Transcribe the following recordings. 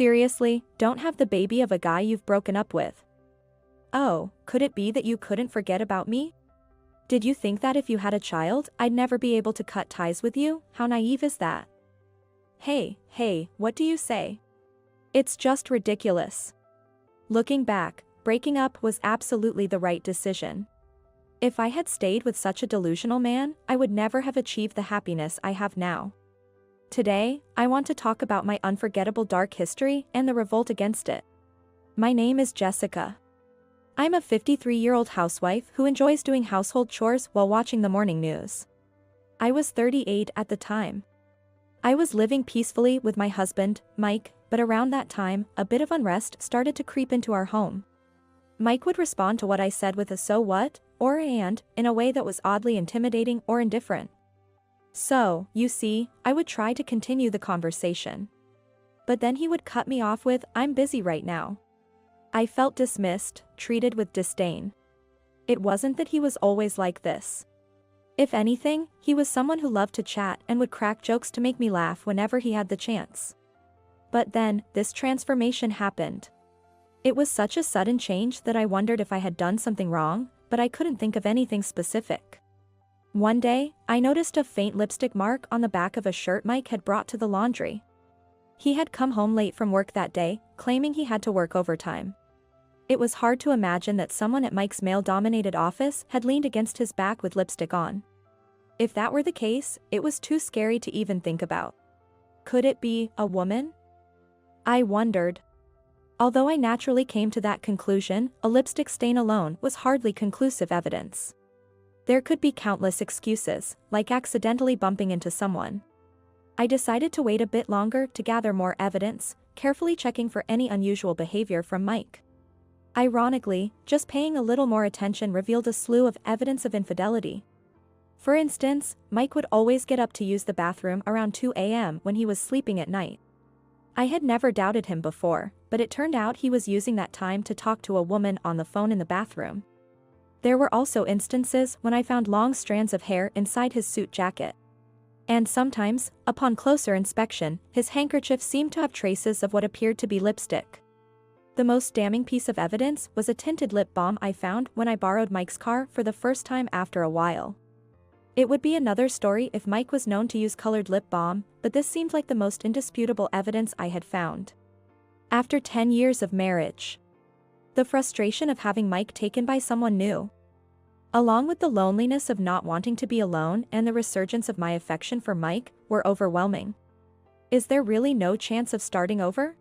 Seriously, don't have the baby of a guy you've broken up with. Oh, could it be that you couldn't forget about me? Did you think that if you had a child, I'd never be able to cut ties with you? How naive is that? Hey, what do you say? It's just ridiculous. Looking back, breaking up was absolutely the right decision. If I had stayed with such a delusional man, I would never have achieved the happiness I have now. Today, I want to talk about my unforgettable dark history and the revolt against it. My name is Jessica. I'm a 53-year-old housewife who enjoys doing household chores while watching the morning news. I was 38 at the time. I was living peacefully with my husband, Mike, but around that time, a bit of unrest started to creep into our home. Mike would respond to what I said with a "so what?" or "and," in a way that was oddly intimidating or indifferent. So, you see, I would try to continue the conversation. But then he would cut me off with, "I'm busy right now." I felt dismissed, treated with disdain. It wasn't that he was always like this. If anything, he was someone who loved to chat and would crack jokes to make me laugh whenever he had the chance. But then, this transformation happened. It was such a sudden change that I wondered if I had done something wrong, but I couldn't think of anything specific. One day, I noticed a faint lipstick mark on the back of a shirt Mike had brought to the laundry. He had come home late from work that day, claiming he had to work overtime. It was hard to imagine that someone at Mike's male-dominated office had leaned against his back with lipstick on. If that were the case, it was too scary to even think about. Could it be a woman? I wondered. Although I naturally came to that conclusion, a lipstick stain alone was hardly conclusive evidence. There could be countless excuses, like accidentally bumping into someone. I decided to wait a bit longer to gather more evidence, carefully checking for any unusual behavior from Mike. Ironically, just paying a little more attention revealed a slew of evidence of infidelity. For instance, Mike would always get up to use the bathroom around 2 a.m. when he was sleeping at night. I had never doubted him before, but it turned out he was using that time to talk to a woman on the phone in the bathroom. There were also instances when I found long strands of hair inside his suit jacket. And sometimes, upon closer inspection, his handkerchief seemed to have traces of what appeared to be lipstick. The most damning piece of evidence was a tinted lip balm I found when I borrowed Mike's car for the first time after a while. It would be another story if Mike was known to use colored lip balm, but this seemed like the most indisputable evidence I had found. After 10 years of marriage, the frustration of having Mike taken by someone new, along with the loneliness of not wanting to be alone and the resurgence of my affection for Mike, were overwhelming. Is there really no chance of starting over?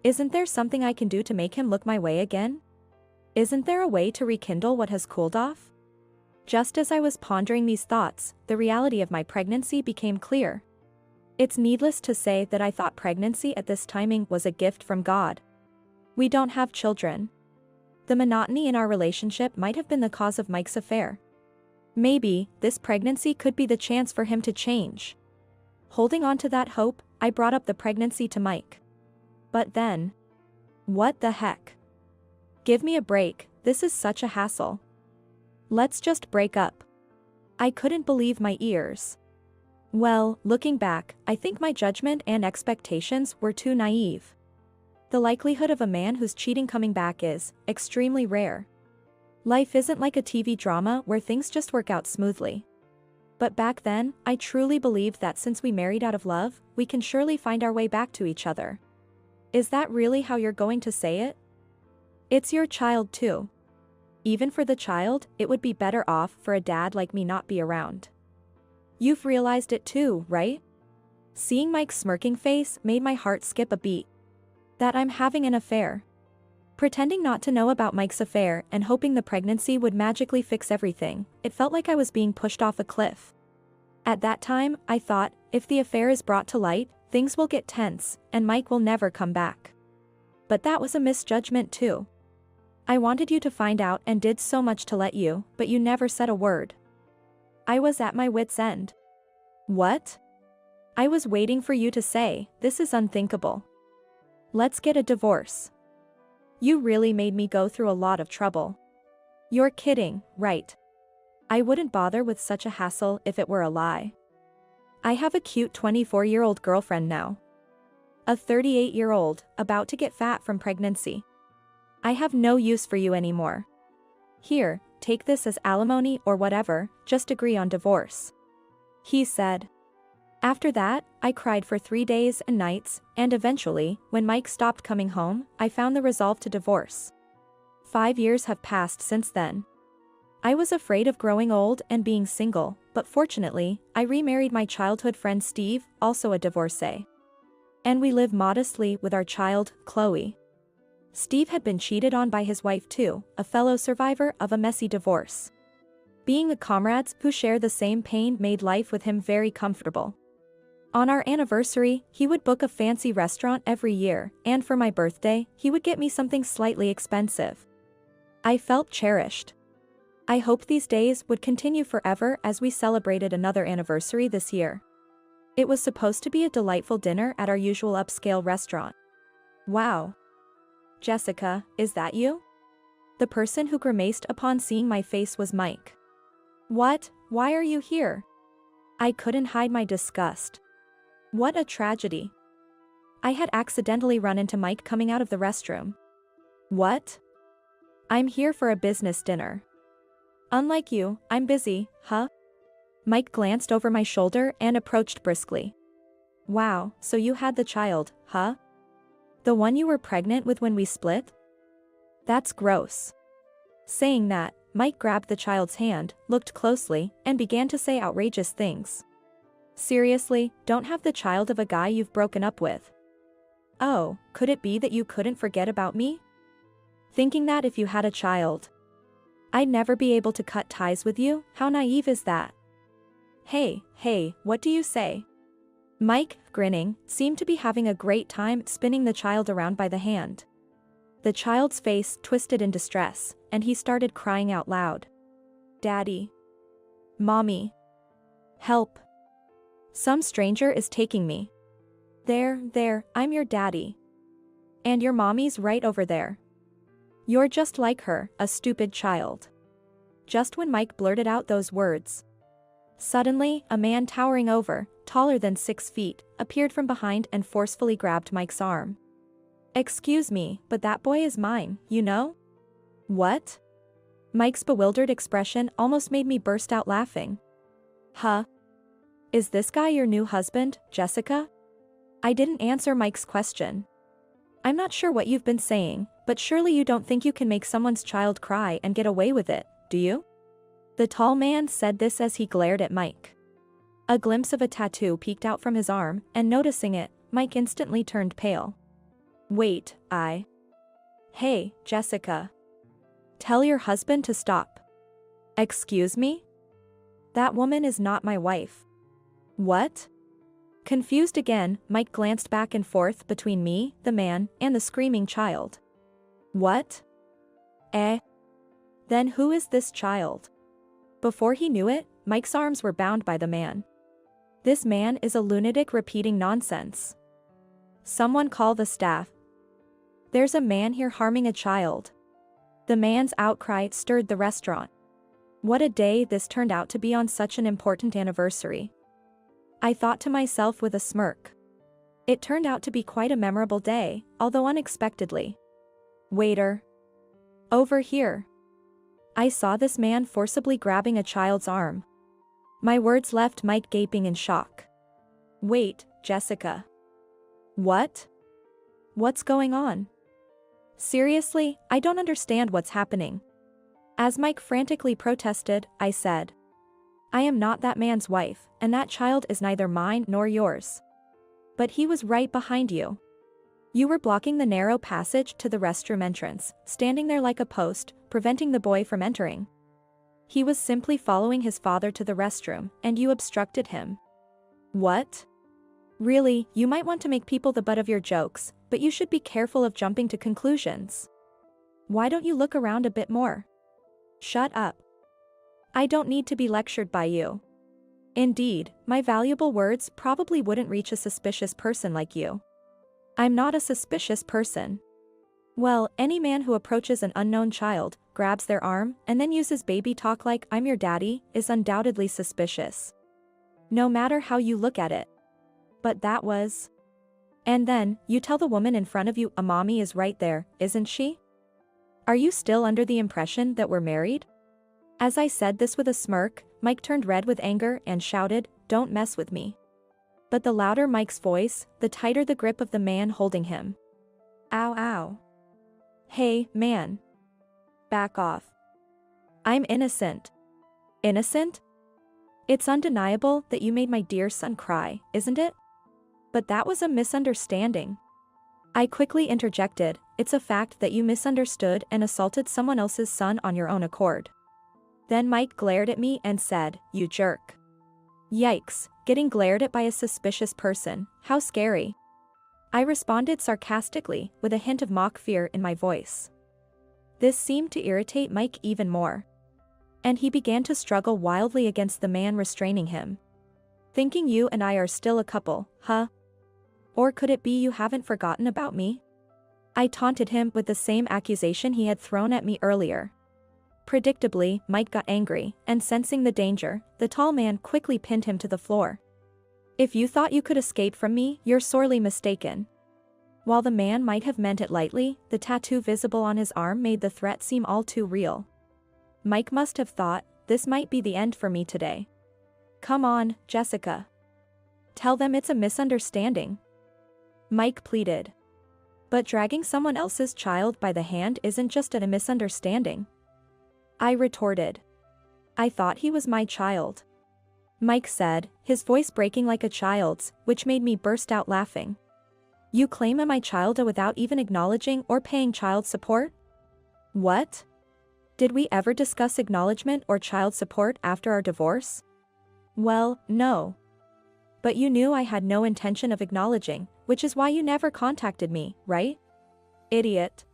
Isn't there something I can do to make him look my way again? Isn't there a way to rekindle what has cooled off? Just as I was pondering these thoughts, the reality of my pregnancy became clear. It's needless to say that I thought pregnancy at this timing was a gift from God. We don't have children. The monotony in our relationship might have been the cause of Mike's affair. Maybe, this pregnancy could be the chance for him to change. Holding on to that hope, I brought up the pregnancy to Mike. But then, what the heck? Give me a break, this is such a hassle. Let's just break up. I couldn't believe my ears. Well, looking back, I think my judgment and expectations were too naive. The likelihood of a man who's cheating coming back is extremely rare. Life isn't like a TV drama where things just work out smoothly. But back then, I truly believed that since we married out of love, we can surely find our way back to each other. Is that really how you're going to say it? It's your child too. Even for the child, it would be better off for a dad like me not be around. You've realized it too, right? Seeing Mike's smirking face made my heart skip a beat. That I'm having an affair. Pretending not to know about Mike's affair and hoping the pregnancy would magically fix everything, it felt like I was being pushed off a cliff. At that time, I thought, if the affair is brought to light, things will get tense, and Mike will never come back. But that was a misjudgment too. I wanted you to find out and did so much to let you, but you never said a word. I was at my wit's end. What? I was waiting for you to say, this is unthinkable. Let's get a divorce. You really made me go through a lot of trouble. You're kidding, right? I wouldn't bother with such a hassle if it were a lie. I have a cute 24-year-old girlfriend now. A 38-year-old, about to get fat from pregnancy. I have no use for you anymore. Here, take this as alimony or whatever, just agree on divorce. He said. After that, I cried for 3 days and nights, and eventually, when Mike stopped coming home, I found the resolve to divorce. 5 years have passed since then. I was afraid of growing old and being single, but fortunately, I remarried my childhood friend Steve, also a divorcee. And we live modestly with our child, Chloe. Steve had been cheated on by his wife too, a fellow survivor of a messy divorce. Being a comrades who share the same pain made life with him very comfortable. On our anniversary, he would book a fancy restaurant every year, and for my birthday, he would get me something slightly expensive. I felt cherished. I hoped these days would continue forever as we celebrated another anniversary this year. It was supposed to be a delightful dinner at our usual upscale restaurant. Wow. Jessica, is that you? The person who grimaced upon seeing my face was Mike. What? Why are you here? I couldn't hide my disgust. What a tragedy. I had accidentally run into Mike coming out of the restroom. What? I'm here for a business dinner. Unlike you, I'm busy, huh? Mike glanced over my shoulder and approached briskly. Wow, so you had the child, huh? The one you were pregnant with when we split? That's gross. Saying that, Mike grabbed the child's hand, looked closely, and began to say outrageous things. Seriously, don't have the child of a guy you've broken up with. Oh, could it be that you couldn't forget about me? Thinking that if you had a child, I'd never be able to cut ties with you? How naive is that? Hey, what do you say? Mike, grinning, seemed to be having a great time spinning the child around by the hand. The child's face twisted in distress, and he started crying out loud. Daddy. Mommy. Help. Some stranger is taking me. There, I'm your daddy. And your mommy's right over there. You're just like her, a stupid child. Just when Mike blurted out those words, suddenly, a man towering over, taller than 6 feet, appeared from behind and forcefully grabbed Mike's arm. Excuse me, but that boy is mine, you know? What? Mike's bewildered expression almost made me burst out laughing. Huh? Is this guy your new husband, Jessica? I didn't answer Mike's question. I'm not sure what you've been saying, but surely you don't think you can make someone's child cry and get away with it, do you? The tall man said this as he glared at Mike. A glimpse of a tattoo peeked out from his arm, and noticing it, Mike instantly turned pale. Wait, Hey, Jessica. Tell your husband to stop. Excuse me? That woman is not my wife. What? Confused again, Mike glanced back and forth between me, the man, and the screaming child. What? Then who is this child? Before he knew it, Mike's arms were bound by the man. This man is a lunatic repeating nonsense. Someone call the staff. There's a man here harming a child. The man's outcry stirred the restaurant. What a day this turned out to be on such an important anniversary. I thought to myself with a smirk. It turned out to be quite a memorable day, although unexpectedly. Waiter. Over here. I saw this man forcibly grabbing a child's arm. My words left Mike gaping in shock. Wait, Jessica. What? What's going on? Seriously, I don't understand what's happening. As Mike frantically protested, I said, I am not that man's wife, and that child is neither mine nor yours. But he was right behind you. You were blocking the narrow passage to the restroom entrance, standing there like a post, preventing the boy from entering. He was simply following his father to the restroom, and you obstructed him. What? Really, you might want to make people the butt of your jokes, but you should be careful of jumping to conclusions. Why don't you look around a bit more? Shut up. I don't need to be lectured by you. Indeed, my valuable words probably wouldn't reach a suspicious person like you. I'm not a suspicious person. Well, any man who approaches an unknown child, grabs their arm, and then uses baby talk like I'm your daddy, is undoubtedly suspicious. No matter how you look at it. But that was... And then, you tell the woman in front of you a mommy is right there, isn't she? Are you still under the impression that we're married? As I said this with a smirk, Mike turned red with anger and shouted, "Don't mess with me." But the louder Mike's voice, the tighter the grip of the man holding him. Ow ow. Hey, man. Back off. I'm innocent. Innocent? It's undeniable that you made my dear son cry, isn't it? But that was a misunderstanding. I quickly interjected, it's a fact that you misunderstood and assaulted someone else's son on your own accord. Then Mike glared at me and said, "You jerk." Yikes, getting glared at by a suspicious person, how scary. I responded sarcastically, with a hint of mock fear in my voice. This seemed to irritate Mike even more. And he began to struggle wildly against the man restraining him. Thinking you and I are still a couple, huh? Or could it be you haven't forgotten about me? I taunted him with the same accusation he had thrown at me earlier. Predictably, Mike got angry, and sensing the danger, the tall man quickly pinned him to the floor. If you thought you could escape from me, you're sorely mistaken. While the man might have meant it lightly, the tattoo visible on his arm made the threat seem all too real. Mike must have thought, this might be the end for me today. Come on, Jessica. Tell them it's a misunderstanding. Mike pleaded. But dragging someone else's child by the hand isn't just a misunderstanding. I retorted. I thought he was my child. Mike said, his voice breaking like a child's, which made me burst out laughing. You claim I'm my child without even acknowledging or paying child support? What? Did we ever discuss acknowledgement or child support after our divorce? Well, no. But you knew I had no intention of acknowledging, which is why you never contacted me, right? Idiot.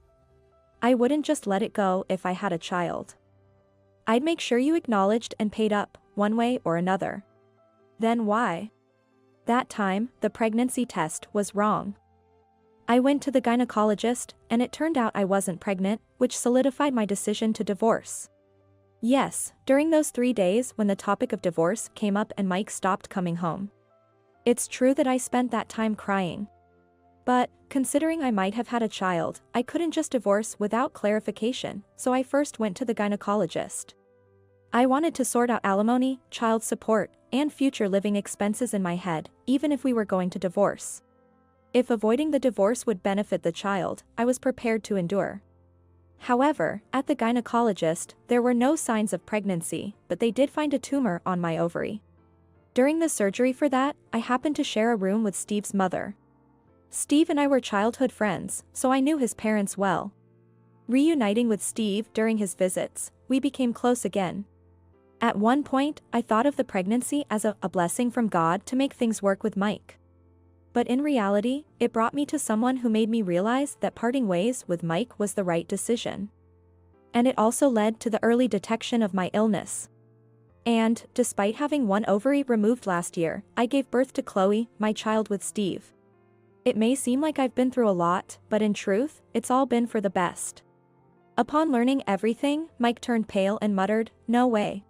I wouldn't just let it go if I had a child. I'd make sure you acknowledged and paid up, one way or another. Then why? That time, the pregnancy test was wrong. I went to the gynecologist, and it turned out I wasn't pregnant, which solidified my decision to divorce. Yes, during those 3 days when the topic of divorce came up and Mike stopped coming home. It's true that I spent that time crying. But, considering I might have had a child, I couldn't just divorce without clarification, so I first went to the gynecologist. I wanted to sort out alimony, child support, and future living expenses in my head, even if we were going to divorce. If avoiding the divorce would benefit the child, I was prepared to endure. However, at the gynecologist, there were no signs of pregnancy, but they did find a tumor on my ovary. During the surgery for that, I happened to share a room with Steve's mother. Steve and I were childhood friends, so I knew his parents well. Reuniting with Steve during his visits, we became close again. At one point, I thought of the pregnancy as a blessing from God to make things work with Mike. But in reality, it brought me to someone who made me realize that parting ways with Mike was the right decision. And it also led to the early detection of my illness. And, despite having one ovary removed last year, I gave birth to Chloe, my child with Steve. It may seem like I've been through a lot, but in truth, it's all been for the best. Upon learning everything, Mike turned pale and muttered, "No way.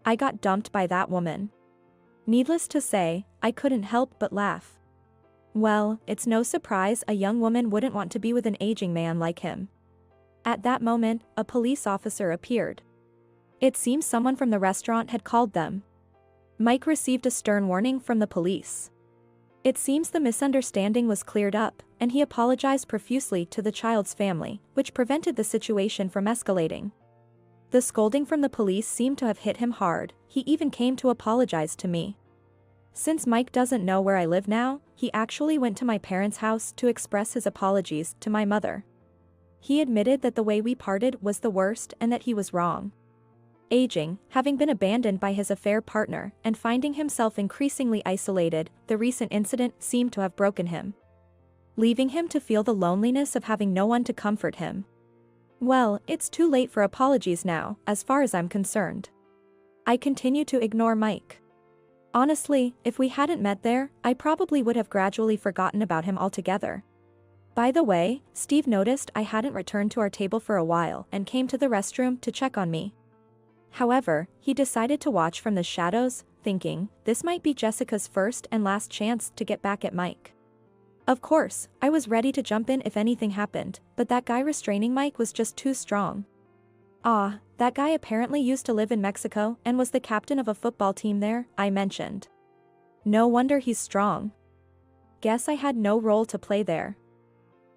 I got dumped by that woman." Needless to say, I couldn't help but laugh. Well, it's no surprise a young woman wouldn't want to be with an aging man like him. At that moment, a police officer appeared. It seems someone from the restaurant had called them. Mike received a stern warning from the police. It seems the misunderstanding was cleared up, and he apologized profusely to the child's family, which prevented the situation from escalating. The scolding from the police seemed to have hit him hard, he even came to apologize to me. Since Mike doesn't know where I live now, he actually went to my parents' house to express his apologies to my mother. He admitted that the way we parted was the worst and that he was wrong. Aging, having been abandoned by his affair partner, and finding himself increasingly isolated, the recent incident seemed to have broken him, leaving him to feel the loneliness of having no one to comfort him. Well, it's too late for apologies now, as far as I'm concerned. I continue to ignore Mike. Honestly, if we hadn't met there, I probably would have gradually forgotten about him altogether. By the way, Steve noticed I hadn't returned to our table for a while and came to the restroom to check on me. However, he decided to watch from the shadows, thinking, this might be Jessica's first and last chance to get back at Mike. Of course, I was ready to jump in if anything happened, but that guy restraining Mike was just too strong. Ah, that guy apparently used to live in Mexico and was the captain of a football team there, I mentioned. No wonder he's strong. Guess I had no role to play there.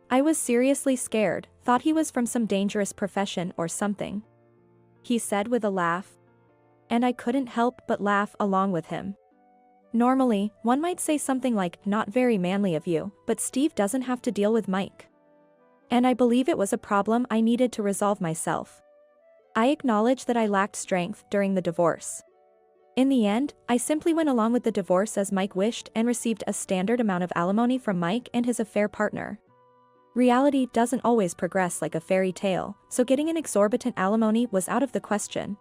I was seriously scared, thought he was from some dangerous profession or something. He said with a laugh. And I couldn't help but laugh along with him. Normally, one might say something like, "Not very manly of you," but Steve doesn't have to deal with Mike. And I believe it was a problem I needed to resolve myself. I acknowledge that I lacked strength during the divorce. In the end, I simply went along with the divorce as Mike wished and received a standard amount of alimony from Mike and his affair partner. Reality doesn't always progress like a fairy tale, so getting an exorbitant alimony was out of the question.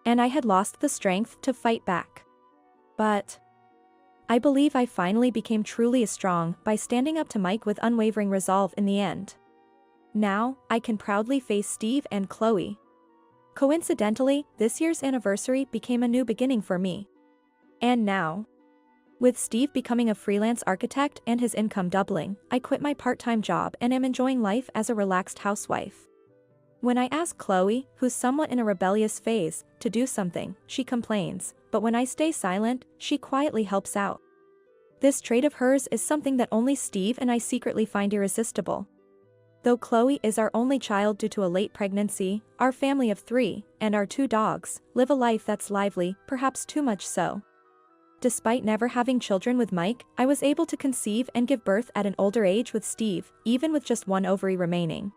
And I had lost the strength to fight back. But I believe I finally became truly strong by standing up to Mike with unwavering resolve in the end. Now, I can proudly face Steve and Chloe. Coincidentally, this year's anniversary became a new beginning for me. And now, with Steve becoming a freelance architect and his income doubling, I quit my part-time job and am enjoying life as a relaxed housewife. When I ask Chloe, who's somewhat in a rebellious phase, to do something, she complains, but when I stay silent, she quietly helps out. This trait of hers is something that only Steve and I secretly find irresistible. Though Chloe is our only child due to a late pregnancy, our family of 3, and our 2 dogs, live a life that's lively, perhaps too much so. Despite never having children with Mike, I was able to conceive and give birth at an older age with Steve, even with just 1 ovary remaining.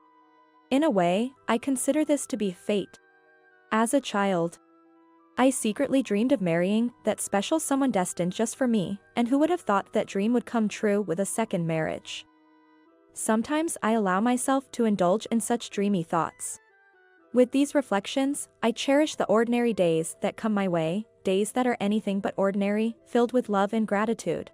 In a way, I consider this to be fate. As a child, I secretly dreamed of marrying that special someone destined just for me, and who would have thought that dream would come true with a second marriage? Sometimes I allow myself to indulge in such dreamy thoughts. With these reflections, I cherish the ordinary days that come my way, days that are anything but ordinary, filled with love and gratitude.